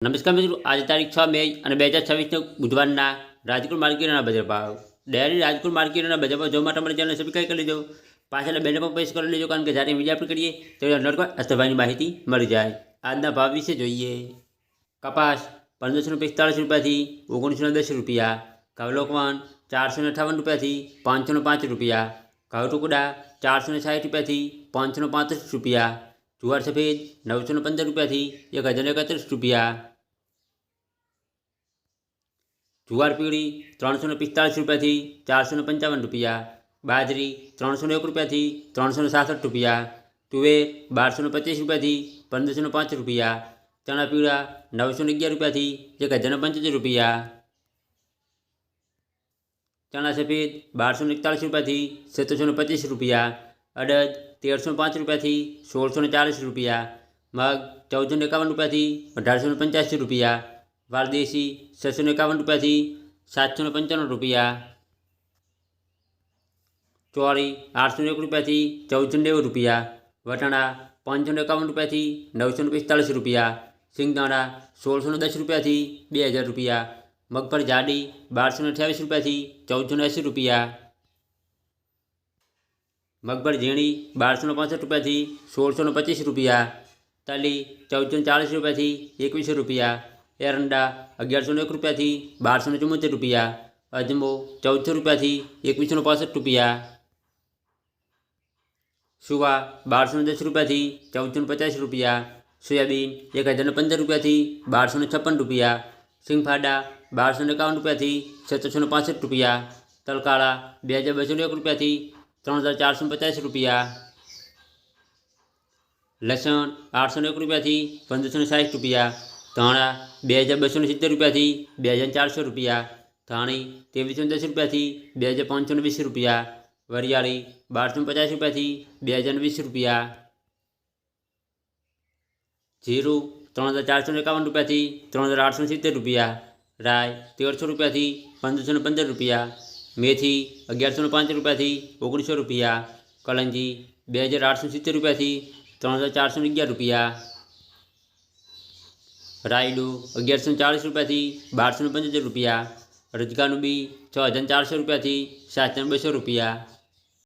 નમસ્કાર મિત્રો, આજે તારીખ 6 મે અને 2026 બુધવારના રાજકોટ માર્કેટના બજાર ભાવ. ડેરી રાજકોટ માર્કેટના બજાર ભાવ જોવા માટે અમારી ચેનલ સબસ્ક્રાઈબ કરી લેજો. પાછળ બેનર પર પ્રેસ કરી લેજો, કારણ કે જ્યારે વિડીયો અપલોડ કરીએ ત્યારે નોટિફિકેશન અસ્તભાઈની માહિતી મળી જાય. આજના ભાવ વિશે જોઈએ. કપાસ 1545 રૂપિયાથી 1910 રૂપિયા. ઘઉં લોકવન 458 રૂપિયાથી 505 રૂપિયા. ઘઉં ટુકડા 460 રૂપિયાથી 535 રૂપિયા. જુવાર સફેદ 915 રૂપિયાથી 1031 રૂપિયા. જુવાર પીળી 345 રૂપિયાથી 455 રૂપિયા. બાજરી 301 રૂપિયાથી 367 રૂપિયા. તુવેર 1225 રૂપિયાથી 1505 રૂપિયા. ચણા પીળા 911 રૂપિયાથી 1075 રૂપિયા. ચણા સફેદ 1241 રૂપિયાથી 725 રૂપિયા. અડદ 1305 રૂપિયાથી 1640 રૂપિયા. મગ 1451 રૂપિયાથી 1885 રૂપિયા. વાલદેશી 651 રૂપિયાથી 795 રૂપિયા. ચોળી 801 રૂપિયાથી 1490 રૂપિયા. વટાણા 551 રૂપિયાથી 945 રૂપિયા. સિંગદાણા 1610 રૂપિયાથી 2000 રૂપિયા. મગફળી જાડી 1228 રૂપિયાથી 1480 રૂપિયા. મગફળી ઝીણી 1265 રૂપિયાથી 1625 રૂપિયા. તલી 1440 રૂપિયાથી 2100 રૂપિયા. એરંડા 1101 રૂપિયાથી 1274 રૂપિયા. અજમો 1400 રૂપિયાથી 2165 રૂપિયા. સુવા 1210 રૂપિયાથી 1450 રૂપિયા. સોયાબીન 1015 રૂપિયાથી 1256 રૂપિયા. સિંગફાડા 1251 રૂપિયાથી 765 રૂપિયા. તલકાળા 2201 રૂપિયાથી 3450 રૂપિયા. લસણ 801 રૂપિયાથી 1560 રૂપિયા. ધાણા 2270 રૂપિયાથી 2400 રૂપિયા. ધાણી 2310 રૂપિયાથી 2520 રૂપિયા. વરિયાળી 1250 રૂપિયાથી 2020 રૂપિયા. જીરું 3451 રૂપિયાથી 3870 રૂપિયા. રાય 1300 રૂપિયાથી 1515 રૂપિયા. મેથી 1105 રૂપિયાથી 1900 રૂપિયા. કલંજી 2870 રૂપિયાથી 3411 રૂપિયા. રાયડું 1140 રૂપિયાથી 1275 રૂપિયા. રજગાનું બી 6400 રૂપિયાથી 7200 રૂપિયા.